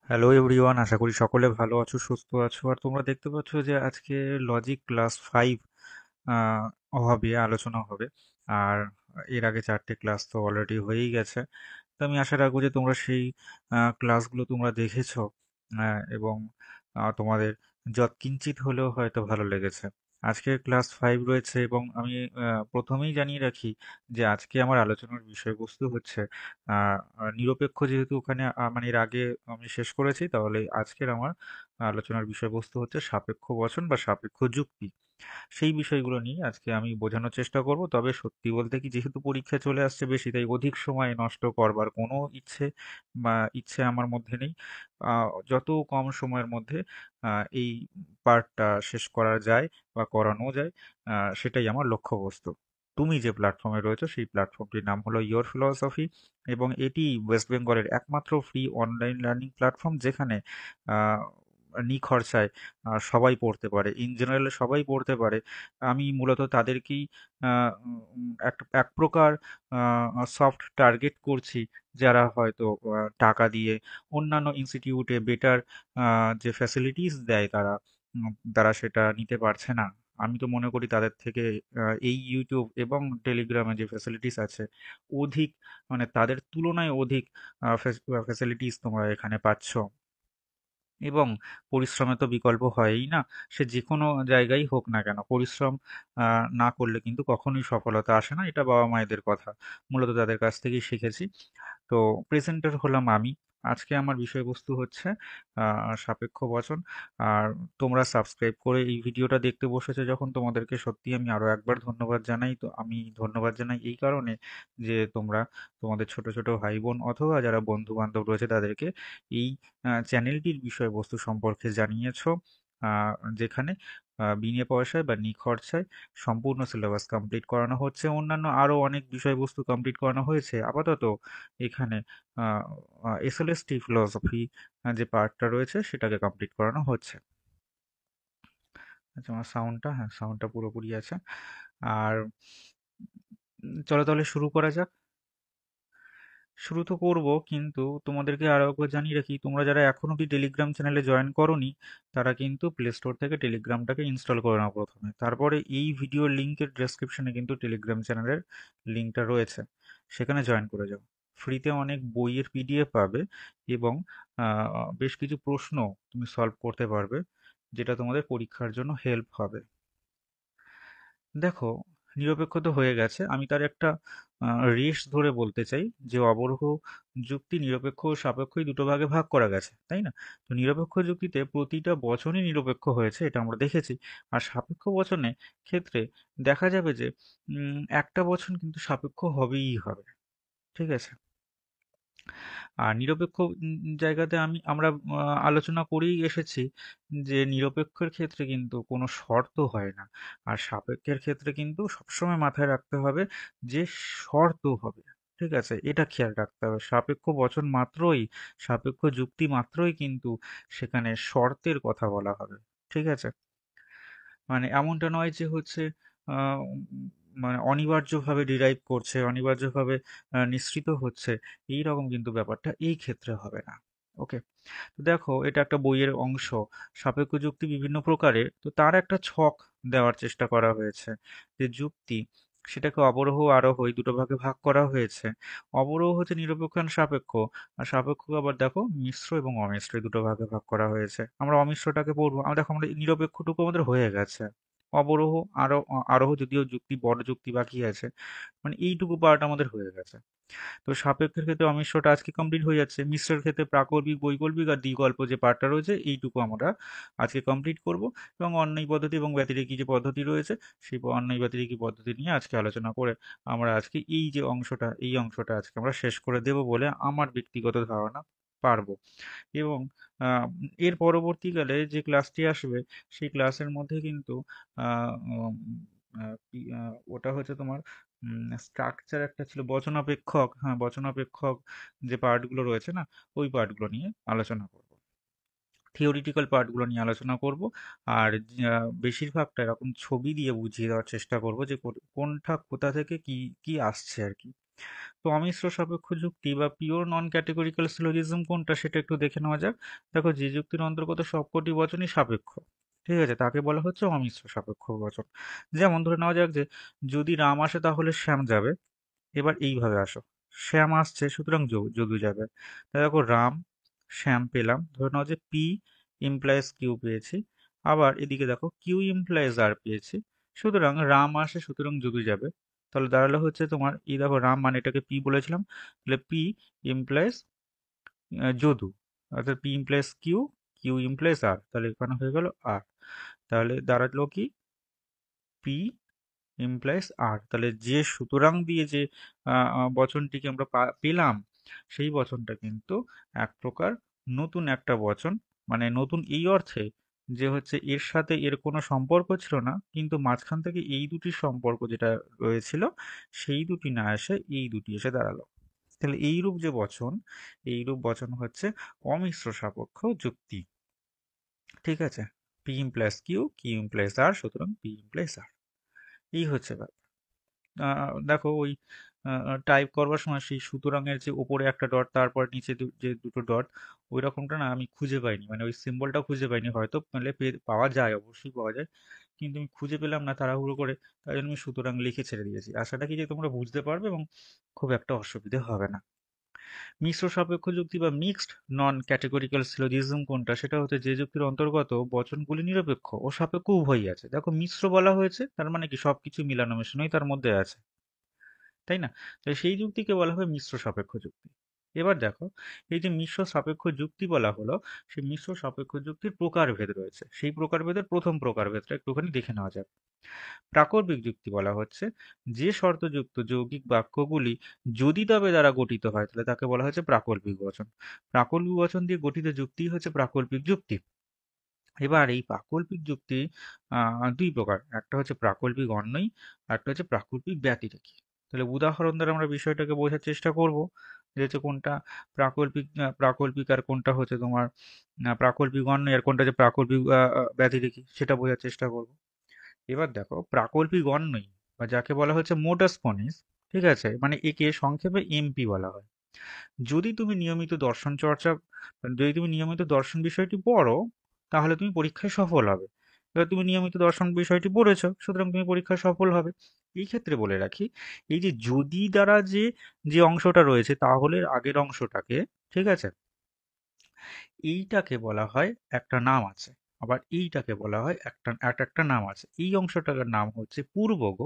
Hello everyone, আশা করি সকলে ভালো আছো, সুস্থ আছো। আর তোমরা দেখতে পাচ্ছ যে আজকে লজিক ক্লাস 5 হবে, আলোচনা হবে। আর এর আগে 4টে ক্লাস তো অলরেডি হয়েই গেছে। তো আমি আশা রাখবো যে তোমরা সেই ক্লাসগুলো তোমরা দেখেছো, এবং তোমাদের যৎকিঞ্চিত হলেও হয়তো ভালো লেগেছে। আজকে ক্লাস 5 রয়েছে এবং আমি প্রথমেই জানিয়ে রাখি যে আজকে আমার আলোচনার বিষয়বস্তু হচ্ছে নিরপেক্ষ। যেহেতু ওখানে মানে এর আগে আমি শেষ করেছি, তাহলে আজকের আমার আলোচনার বিষয়বস্তু হচ্ছে সাপেক্ষ বচন বা সাপেক্ষ যুক্তি। সেই বিষয়গুলো নিয়ে আজকে আমি বোঝানোর চেষ্টা করব। তবে সত্যি বলতে কি, যেহেতু পরীক্ষা চলে আসছে বেশি, তাই অধিক সময় নষ্ট করবার কোনো ইচ্ছে আমার মধ্যে নেই। যত কম সময়ের মধ্যে এই পার্টটা শেষ করা যায় বা করানো যায়, সেটাই আমার লক্ষ্যবস্তু। তুমি যে প্ল্যাটফর্মে রয়েছো সেই প্ল্যাটফর্মটির নাম হলো ইয়োর ফিলসফি, এবং এটি ওয়েস্ট বেঙ্গলের একমাত্র ফ্রি অনলাইন লার্নিং প্ল্যাটফর্ম, যেখানে আহ, নিখরচায় সবাই পড়তে পারে, ইন জেনারেল সবাই পড়তে পারে। আমি মূলত তাদেরকেই এক প্রকার সফট টার্গেট করছি, যারা হয়তো টাকা দিয়ে অন্যান্য ইনস্টিটিউটে বেটার যে ফ্যাসিলিটিস দেয়, তারা সেটা নিতে পারছে না। আমি তো মনে করি তাদের থেকে এই ইউটিউব এবং টেলিগ্রামে যে ফ্যাসিলিটিস আছে, অধিক, মানে তাদের তুলনায় অধিক ফ্যাসিলিটিস তোমরা এখানে পাচ্ছ। এবং পরিশ্রমে তো বিকল্প হয়ই না। সে যে কোনো জায়গায় হোক না কেন, পরিশ্রম না করলে কিন্তু কখনোই সফলতা আসে না। এটা বাবা মায়েদের কথা, মূলত তাদের কাছ থেকেই শিখেছি। তো প্রেজেন্টার হলাম আমি। আজকে আমার বিষয়বস্তু হচ্ছে সাপেক্ষ বচন। আর তোমরা সাবস্ক্রাইব করে এই ভিডিওটা দেখতে বসেছো যখন, তোমাদেরকে সত্যি আমি আরো একবার ধন্যবাদ জানাই। তো আমি ধন্যবাদ জানাই এই কারণে যে তোমরা তোমাদের ছোট ছোট ভাই বোন অথবা যারা বন্ধু বান্ধব রয়েছে তাদেরকে এই চ্যানেলটির বিষয়বস্তু সম্পর্কে জানিয়েছো, যেখানে বিনে পয়সায় বা নিখরচায় সম্পূর্ণ সিলেবাস কমপ্লিট করানো হচ্ছে। অন্যান্য আরো অনেক বিষয়বস্তু কমপ্লিট করানো হয়েছে। আপাতত এখানে এসএলএসটি ফিলসফি যে পার্টটা রয়েছে সেটাকে কমপ্লিট করানো হচ্ছে। আচ্ছা, আমার সাউন্ডটা, হ্যাঁ, সাউন্ডটা পুরোপুরি আছে। আর চলো তাহলে শুরু করা যাক। শুরু তো করব, কিন্তু তোমাদেরকে আরো একবার জানিয়ে রাখি, তোমরা যারা এখনো অব্দি টেলিগ্রাম চ্যানেলে জয়েন করোনি, তারা কিন্তু প্লে স্টোর থেকে টেলিগ্রামটাকে ইনস্টল করে নাও প্রথমে। তারপরে এই ভিডিওর লিঙ্কের ডেসক্রিপশনে কিন্তু টেলিগ্রাম চ্যানেলের লিঙ্কটা রয়েছে, সেখানে জয়েন করে যাও। ফ্রিতে অনেক বইয়ের পিডিএফ পাবে, এবং বেশ কিছু প্রশ্ন তুমি সলভ করতে পারবে, যেটা তোমাদের পরীক্ষার জন্য হেল্প হবে। দেখো, নিরপেক্ষ তো হয়ে গেছে। আমি তার একটা রেশ ধরে বলতে চাই যে অবরোহ যুক্তি নিরপেক্ষ ও সাপেক্ষই দুটো ভাগে ভাগ করা গেছে, তাই না? তো নিরপেক্ষ যুক্তিতে প্রতিটা বচনই নিরপেক্ষ হয়েছে, এটা আমরা দেখেছি। আর সাপেক্ষ বচনে ক্ষেত্রে দেখা যাবে যে একটা বচন কিন্তু সাপেক্ষ হবেই হবে। ঠিক আছে? আর নিরপেক্ষ জায়গাতে আমরা আলোচনা করেই এসেছি যে নিরপেক্ষের ক্ষেত্রে কিন্তু কোনো শর্ত হয় না। আর সাপেক্ষের ক্ষেত্রে কিন্তু সবসময় মাথায় রাখতে হবে যে শর্ত হবে। ঠিক আছে? এটা খেয়াল রাখতে হবে। সাপেক্ষ বচন মাত্রই, সাপেক্ষ যুক্তি মাত্রই কিন্তু সেখানে শর্তের কথা বলা হবে। ঠিক আছে? মানে এমনটা নয় যে হচ্ছে আহ, উম, মানে অনিবার্যভাবে ডিরাইভ করছে, অনিবার্যভাবে নিঃসৃত হচ্ছে, এই রকম কিন্তু ব্যাপারটা এই ক্ষেত্রে হবে না। ওকে? তো দেখো, এটা একটা বইয়ের অংশ। সাপেক্ষ যুক্তি বিভিন্ন প্রকারের, তো তার একটা ছক দেওয়ার চেষ্টা করা হয়েছে। যে যুক্তি, সেটাকে অবরোহ আরোহ এই দুটো ভাগে ভাগ করা হয়েছে। অবরোহ হচ্ছে নিরপেক্ষ আর সাপেক্ষ। আর সাপেক্ষ আবার দেখো মিশ্র এবং অমিশ্র এই দুটো ভাগে ভাগ করা হয়েছে। আমরা অমিশ্রটাকে পড়বো। আমরা দেখো, আমরা নিরপেক্ষটুকু আমাদের হয়ে গেছে। অবরোহ, আরোহ যদিও যুক্তি, বড় যুক্তি বাকি আছে, মানে এইটুকু পার্ট আমাদের হয়ে গেছে। তো সাপেক্ষের ক্ষেত্রে অমিশ্রটা আজকে কমপ্লিট হয়ে যাচ্ছে। মিশ্রের ক্ষেত্রে প্রাকল্পিক, বৈকল্পিক আর দ্বিকল্প যে পার্টটা রয়েছে, এইটুকু আমরা আজকে কমপ্লিট করব। এবং অন্যায় পদ্ধতি এবং ব্যতিরেকি যে পদ্ধতি রয়েছে, সেই অন্যায় ব্যতিরেকি পদ্ধতি নিয়ে আজকে আলোচনা করে আমরা আজকে এই অংশটা আজকে আমরা শেষ করে দেব বলে আমার ব্যক্তিগত ধারণা। পারবো। এবং আহ, এর পরবর্তীকালে যে ক্লাসটি আসবে, সেই ক্লাসের মধ্যে কিন্তু আহ, উম, ওটা হচ্ছে তোমার স্ট্রাকচার একটা ছিল, বচনাপেক্ষক, হ্যাঁ, বচনাপেক্ষক যে পার্টগুলো রয়েছে না, ওই পার্টগুলো নিয়ে আলোচনা করব। থিওরিটিক্যাল পার্টগুলো নিয়ে আলোচনা করব। আর বেশিরভাগটা এরকম ছবি দিয়ে বুঝিয়ে দেওয়ার চেষ্টা করব যে কোনটা কোথা থেকে কি কি আসছে আর কি। তো অমিশ্র সাপেক্ষ যুক্তি বা পিওর নন ক্যাটেগরিক্যাল সিলোজিজম কোনটা সেটা একটু দেখে নেওয়া যাক। দেখো, যে যুক্তির অন্তর্গত সবকটি বচনই সাপেক্ষ, ঠিক আছে, তাকে বলা হচ্ছে অমিশ্র সাপেক্ষ বচন। যেমন ধরে নেওয়া যাক যে যদি রাম আসে তাহলে শ্যাম যাবে। এবার এইভাবে আসো, শ্যাম আসছে সুতরাং যদু যাবে। তাই দেখো, রাম শ্যাম পেলাম, ধরে নাও যে পি ইমপ্লাইজ কিউ পেয়েছি। আবার এদিকে দেখো কিউ ইমপ্লাইজ আর পেয়েছি, সুতরাং রাম আসে সুতরাং যদু যাবে। তাহলে দাঁড়ালো হচ্ছে তোমার, এই দেখো রাম মানে এটাকে পি বলেছিলাম, তাহলে পি ইমপ্লাইজ যদু, অর্থাৎ P implies Q, Q implies R, তাহলে এখানে হয়ে গেল আর। তাহলে দাঁড়ালো কি, পি ইমপ্লাইজ আর। তাহলে যে সুতরাং দিয়ে যে বচনটিকে আমরা পেলাম, সেই বচনটা কিন্তু এক প্রকার নতুন একটা বচন। মানে নতুন এই অর্থে যে হচ্ছে এর সাথে এর কোনো সম্পর্ক ছিল না, কিন্তু মাঝখান থেকে এই দুটির সম্পর্ক যেটা রয়েছিল সেই দুটি না এসে এই দুটি এসে দাঁড়ালো। তাহলে এইরূপ যে বচন, এইরূপ বচন হচ্ছে অমিশ্র সাপেক্ষ যুক্তি। ঠিক আছে, P implies Q, Q implies R, সুতরাং পি ইমপ্লাইজ আর। এই হচ্ছে ব্যাপার। দেখো ওই টাইপ করবার সময় সেই সুতরাংয়ের যে উপরে একটা ডট তারপর নিচে যে দুটো ডট, ওই রকমটা না আমি খুঁজে পাইনি, মানে ওই সিম্বলটা খুঁজে পাইনি, হয়তো পেলে পাওয়া যায়, অবশ্যই পাওয়া যায়, কিন্তু আমি খুঁজে পেলাম না তাড়াহুড়ো করে, তাই জন্য আমি সুতরাং লিখে ছেড়ে দিয়েছি। আশাটা কি যে তোমরা বুঝতে পারবে এবং খুব একটা অসুবিধে হবে না। মিশ্র সাপেক্ষ যুক্তি বা মিক্সড নন ক্যাটেগরিক্যাল সিলোজিজম কোনটা, সেটা হচ্ছে যে যুক্তির অন্তর্গত বচনগুলি নিরপেক্ষ ও সাপেক্ষ উভয়ই আছে। দেখো, মিশ্র বলা হয়েছে তার মানে কি সবকিছু মিলানো মেশানোই তার মধ্যে আছে, তাই না? তো সেই যুক্তিকে বলা হয় মিশ্র সাপেক্ষ যুক্তি। এবার দেখো, এই যে মিশ্র সাপেক্ষ যুক্তি বলা হলো, সেই মিশ্র সাপেক্ষ যুক্তির প্রকারভেদ রয়েছে। সেই প্রকারভেদের প্রথম প্রকারভেদটা একটুখানি দেখে নেওয়া যাক। প্রাকল্পিক যুক্তি বলা হচ্ছে যে শর্তযুক্ত যৌগিক বাক্যগুলি যদি তবে দ্বারা গঠিত হয় তাহলে তাকে বলা হচ্ছে প্রাকল্পিক বচন। প্রাকল্পিক বচন দিয়ে গঠিত যুক্তি হচ্ছে প্রাকল্পিক যুক্তি। এবার এই প্রাকল্পিক যুক্তি দুই প্রকার, একটা হচ্ছে প্রাকল্পিক অন্বয়ী, আর একটা হচ্ছে প্রাকল্পিক ব্যতিরেকী। তাহলে উদাহরণ দ্বারা আমরা বিষয়টাকে বোঝার চেষ্টা করব যে হচ্ছে কোনটা প্রাকল্পিক আর কোনটা হচ্ছে তোমার প্রাকল্পিক অন্বয়ী, আর কোনটা হচ্ছে প্রাকল্পিক ব্যতিরেকী, সেটা বোঝার চেষ্টা করব। এবার দেখো, প্রাকল্পিক অন্বয়ী বা যাকে বলা হচ্ছে মোডাস পনিস, ঠিক আছে, মানে একে সংক্ষেপে এমপি বলা হয়। যদি তুমি নিয়মিত দর্শন চর্চা, যদি তুমি নিয়মিত দর্শন বিষয়টি পড়ো, তাহলে তুমি পরীক্ষায় সফল হবে। এবার তুমি নিয়মিত দর্শন বিষয়টি পড়েছো, সুতরাং তুমি পরীক্ষায় সফল হবে। এই ক্ষেত্রে বলে রাখি, এই যে যদি দ্বারা যে যে অংশটা রয়েছে তাহলে আগের অংশটাকে, ঠিক আছে, এইটাকে বলা হয় একটা নাম আছে। আবার এইটাকে বলা হয় একটা নাম আছে। এই অংশটার নাম হচ্ছে পূর্বগ,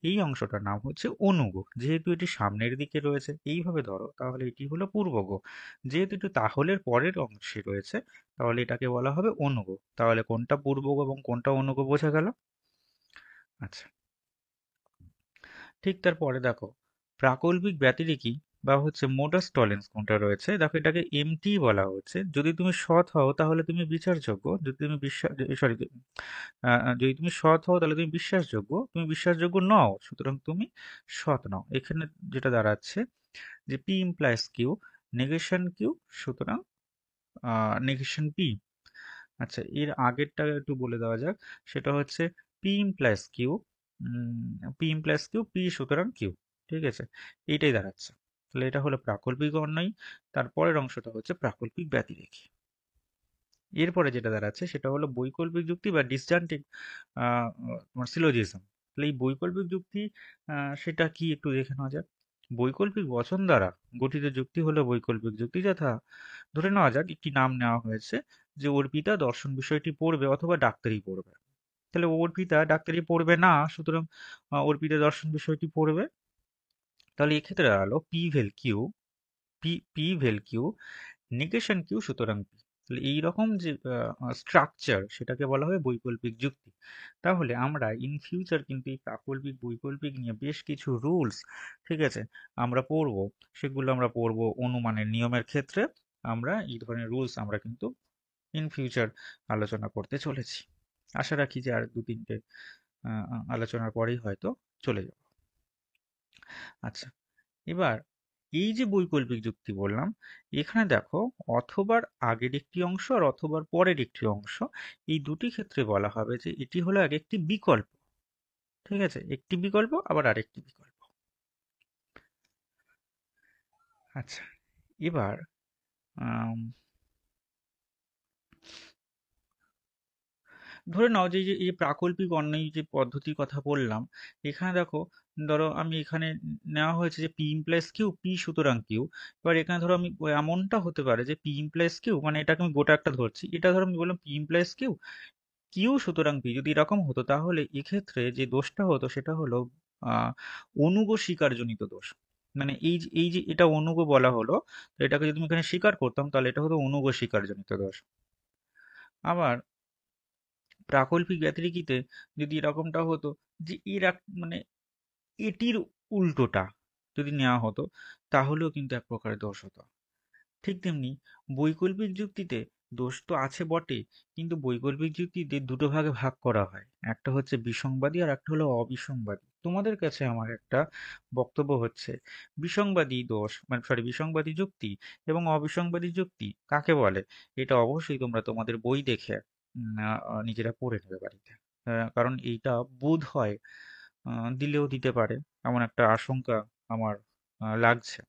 এই অংশটার নাম হচ্ছে অনুগ। যেহেতু এটি সামনের দিকে রয়েছে এইভাবে ধরো, তাহলে এটি হলো পূর্বগ। যেহেতু এটি তাহলের পরের অংশে রয়েছে, তাহলে এটাকে বলা হবে অনুগ। তাহলে কোনটা পূর্বগ এবং কোনটা অনুগ বোঝা গেল? আচ্ছা, ঠিক তারপরে দেখো, প্রাকল্পিক ব্যতিরেকী বা হচ্ছে মোডাস টলেন্স কোনটা রয়েছে, দেখো এটাকে এমটি বলা হচ্ছে। যদি তুমি সৎ হও তাহলে তুমি বিচারযোগ্য, যদি তুমি বিশ্বাস, সরি, যদি তুমি সৎ হও তাহলে তুমি বিশ্বাসযোগ্য, তুমি বিশ্বাসযোগ্য নও সুতরাং তুমি সৎ নও। এখানে যেটা দাঁড়াচ্ছে যে P implies Q, negation Q, সুতরাং নেগেশন পি। আচ্ছা, এর আগেরটা একটু বলে দেওয়া যাক। সেটা হচ্ছে P implies Q, P implies Q, P সুতরাং কিউ, ঠিক আছে, এইটাই দাঁড়াচ্ছে। তাহলে এটা হলো প্রাকল্পিক অন্বয়ী, তারপরের অংশটা হচ্ছে প্রাকল্পিক ব্যতিরেকী। এরপরে যেটা দাঁড়াচ্ছে সেটা হলো বৈকল্পিক যুক্তি বা ডিসজান্টিভ তোমার সিলোজিজম। তাহলে এই বৈকল্পিক যুক্তি সেটা কি একটু দেখে নেওয়া যাক। বৈকল্পিক বচন দ্বারা গঠিত যুক্তি হলো বৈকল্পিক যুক্তি। যথা, ধরে নেওয়া যাক একটি নাম নেওয়া হয়েছে যে অর্পিতা দর্শন বিষয়টি পড়বে অথবা ডাক্তারি পড়বে। তাহলে অর্পিতা ডাক্তারি পড়বে না, সুতরাং অর্পিতা দর্শন বিষয়টি পড়বে। তাহলে এক্ষেত্রে দাঁড়ালো পি ভেল কিউ, পি ভেল কিউ, নেগেশন কিউ, সুতরাং পি। তাহলে এইরকম যে স্ট্রাকচার সেটাকে বলা হয় বৈকল্পিক যুক্তি। তাহলে আমরা ইন ফিউচার কিন্তু এই প্রাকল্পিক বৈকল্পিক নিয়ে বেশ কিছু রুলস, ঠিক আছে, আমরা পড়বো। সেগুলো আমরা পড়বো অনুমানের নিয়মের ক্ষেত্রে। আমরা এই ধরনের রুলস আমরা কিন্তু ইন ফিউচার আলোচনা করতে চলেছি। আশা রাখি যে আর দু তিনটে আলোচনার পরেই হয়তো চলে যাব। আচ্ছা, এবার এই যে বৈকল্পিক যুক্তি বললাম, এখানে দেখো অথবার আগের একটি অংশ আর অথবার পরের একটি অংশ, এই দুটি ক্ষেত্রে বলা হবে যে এটি হলো এক একটি বিকল্প। ঠিক আছে, একটি বিকল্প আবার আরেকটি বিকল্প। আচ্ছা, এবার আম, ধরে নাও যে এই যে প্রাকল্পিক অন্যায় যে পদ্ধতির কথা বললাম, এখানে দেখো, ধরো আমি এখানে নেওয়া হয়েছে যে পি ইমপ্লাইজ কিউ, পি সুতরাং কিউ। এবার এখানে ধরো আমি এমনটা হতে পারে যে পি ইমপ্লাইজ কিউ, মানে এটাকে আমি গোটা একটা ধরছি, এটা ধরো আমি বললাম পি ইমপ্লাইজ কিউ, কিউ সুতরাং পি। যদি এরকম হতো তাহলে এক্ষেত্রে যে দোষটা হতো সেটা হলো আহ অনুগ স্বীকারজনিত দোষ। মানে এই যে এটা অনুগ বলা হলো, তো এটাকে যদি আমি এখানে স্বীকার করতাম তাহলে এটা হতো অনুগ স্বীকারজনিত দোষ। আবার প্রাকল্পিক ব্যতিরেকিতে যদি এরকমটা হতো যে মানে এটির উল্টোটা যদি নেওয়া হতো, তাহলেও কিন্তু এক প্রকারের দোষ হতো। ঠিক তেমনি বৈকল্পিক যুক্তিতে দোষ তো আছে বটে, কিন্তু বৈকল্পিক যুক্তিতে দুটো ভাগে ভাগ করা হয়, একটা হচ্ছে বিসংবাদী আর একটা হলো অবিসংবাদী। তোমাদের কাছে আমার একটা বক্তব্য হচ্ছে, বিসংবাদী দোষ মানে সরি বিসংবাদী যুক্তি এবং অবিসংবাদী যুক্তি কাকে বলে, এটা অবশ্যই তোমরা তোমাদের বই দেখে নিজেরা পড়ে নেবে বাড়িতে। কারণ এইটা বোধ হয় দিলেও দিতে পারে, এমন একটা আশঙ্কা আমার লাগছে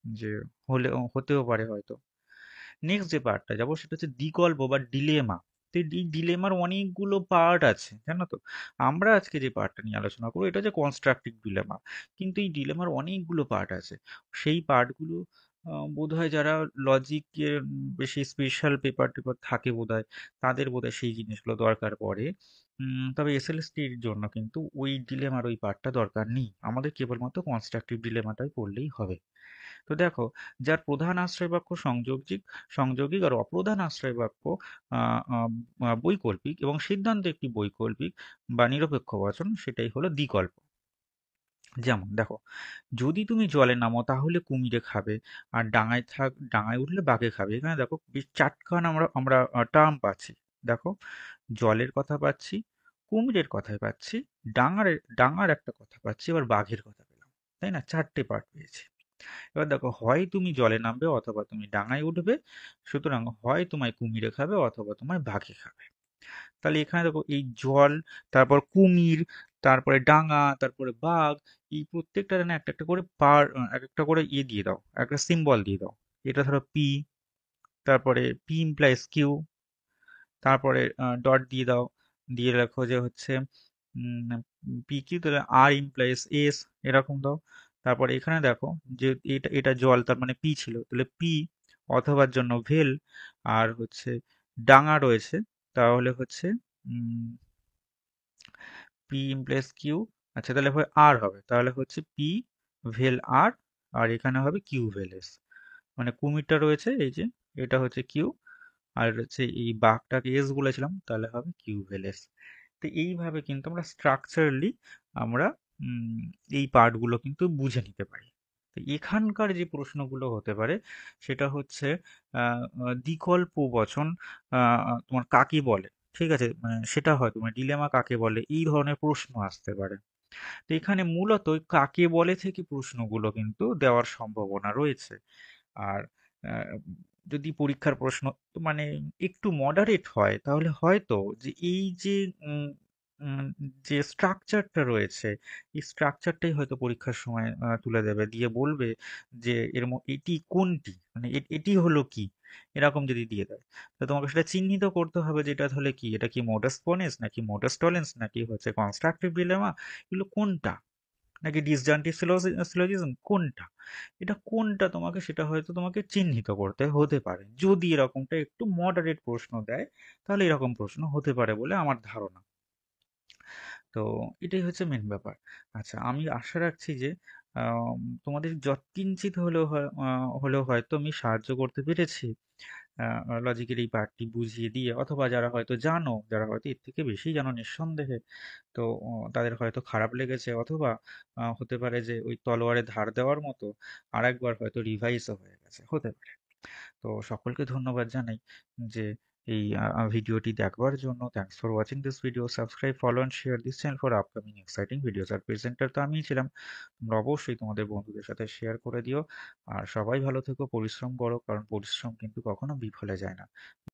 যে হতেও পারে হয়তো। নেক্সট যে পার্টটা যাবো সেটা হচ্ছে বিকল্প বা ডিলেমা। তো এই ডিলেমার অনেকগুলো পার্ট আছে, জানো তো। আমরা আজকে যে পার্টটা নিয়ে আলোচনা করবো এটা হচ্ছে কনস্ট্রাকটিভ ডিলেমা, কিন্তু এই ডিলেমার অনেকগুলো পার্ট আছে। সেই পার্টগুলো বোধহয় যারা লজিকের বেশি স্পেশাল পেপার টেপার থাকে বোধহয়, তাদের বোধহয় সেই জিনিসগুলো দরকার পড়ে। তবে এসএলএসটির জন্য কিন্তু ওই ডিলেমার ওই পার্টটা দরকার নেই, আমাদের কেবলমাত্র কনস্ট্রাকটিভ ডিলেমাটাই পড়লেই হবে। তো দেখো, যার প্রধান আশ্রয় বাক্য সংযোগিক সংযোগিক আর অপ্রধান আশ্রয় বাক্য আহ, আহ, বৈকল্পিক এবং সিদ্ধান্ত একটি বৈকল্পিক বা নিরপেক্ষ বচন, সেটাই হলো দ্বিকল্প। যেমন দেখো, যদি তুমি জলে নামো তাহলে কুমিরে খাবে, আর ডাঙায় উঠলে বাঘে খাবে। এখানে দেখো বেশ চারখান আমরা আমরা টার্ম পাচ্ছি। দেখো, জলের কথা পাচ্ছি, কুমিরের কথাই পাচ্ছি, ডাঙার একটা কথা পাচ্ছি, এবার বাঘের কথা পেলাম। তাই না, চারটে পার্ট পেয়েছি। এবার দেখো, হয় তুমি জলে নামবে অথবা তুমি ডাঙায় উঠবে, সুতরাং হয় তোমায় কুমিরে খাবে অথবা তোমায় বাঘে খাবে। তাহলে এখানে দেখো, এই জল, তারপর কুমির, তারপরে ডাঙা, তারপরে বাঘ, এই প্রত্যেকটা না একটা একটা করে এক একটা করে ইয়ে দিয়ে দাও, একটা সিম্বল দিয়ে দাও। এটা ধরো পি, তারপরে পি ইমপ্লাইজ কিউ, তারপরে ডট দিয়ে দাও, দিয়ে রাখো যে হচ্ছে পি কিউ, তাহলে আর ইমপ্লাইজ এস, এরকম দাও। তারপরে এখানে দেখো যে এটা এটা জল, তার মানে পি ছিল, তাহলে পি, অথবার জন্য ভেল, আর হচ্ছে ডাঙা রয়েছে, তাহলে হচ্ছে পি ইমপ্লাইজ কিউ। আচ্ছা, তাহলে আর হবে, তাহলে হচ্ছে পি ভেল আর, আর এখানে হবে কিউ ভেল এস। মানে কুমিরটা রয়েছে এই যে, এটা হচ্ছে কিউ, আর হচ্ছে এই বাঘটাকে এস বলেছিলাম, তাহলে হবে কিউ ভেল এস। তো এইভাবে কিন্তু আমরা স্ট্রাকচারালি আমরা উম, এই পার্টগুলো কিন্তু বুঝে নিতে পারি। তো এখানকার যে প্রশ্নগুলো হতে পারে সেটা হচ্ছে দ্বিকল্প বচন তোমার কাকে বলে। ঠিক আছে, মানে সেটা হয় তোমার ডিলেমা কাকে বলে, এই ধরনের প্রশ্ন আসতে পারে। তো এখানে মূলত ওই কাকে বলে থেকে প্রশ্নগুলো কিন্তু দেওয়ার সম্ভাবনা রয়েছে। আর আহ, যদি পরীক্ষার প্রশ্ন মানে একটু মডারেট হয় তাহলে হয়তো যে এই যে উম, উম, যে স্ট্রাকচারটা রয়েছে, এই স্ট্রাকচারটাই হয়তো পরীক্ষার সময় তুলে দেবে, দিয়ে বলবে যে এটি কোনটি, মানে এটি হলো কি, এরকম যদি দিয়ে দেয়। তো তোমাকে সেটা চিহ্নিত করতে হবে যে এটা তাহলে কি, এটা কি মোডাস পোনেস নাকি মোডাস টলেন্স নাকি হচ্ছে কনস্ট্রাকটিভ ডিলেমা, এগুলো কোনটা, নাকি ডিসজাংটিভ সিলোজিজম কোনটা, এটা কোনটা তোমাকে সেটা হয়তো তোমাকে চিহ্নিত করতে হতে পারে। যদি এরকমটা একটু মডারেট প্রশ্ন দেয় তাহলে এরকম প্রশ্ন হতে পারে বলে আমার ধারণা। তো এটাই হচ্ছে মেন ব্যাপার। আচ্ছা, আমি আশা রাখছি যে তোমাদের যৎকিঞ্চিত হলেও হয়তো আমি সাহায্য করতে পেরেছি লজিকের এই পার্টটি বুঝিয়ে দিয়ে, অথবা যারা হয়তো জানো, যারা হয়তো এর থেকে বেশি জানো নিঃসন্দেহে, তো তাদের হয়তো খারাপ লেগেছে, অথবা হতে পারে যে ওই তলোয়ারে ধার দেওয়ার মতো আরেকবার হয়তো রিভাইজও হয়ে গেছে, হতে পারে। তো সকলকে ধন্যবাদ জানাই যে এই ভিডিওটি দেখবার জন্য। Thanks for watching this video, subscribe, follow and share this channel for upcoming exciting videos. আর প্রেজেন্টার তো আমিই ছিলাম, তোমরা অবশ্যই তোমাদের বন্ধুদের সাথে শেয়ার করে দিও। আর সবাই ভালো থেকো, পরিশ্রম করো, কারণ পরিশ্রম কিন্তু কখনো বিফলে যায় না।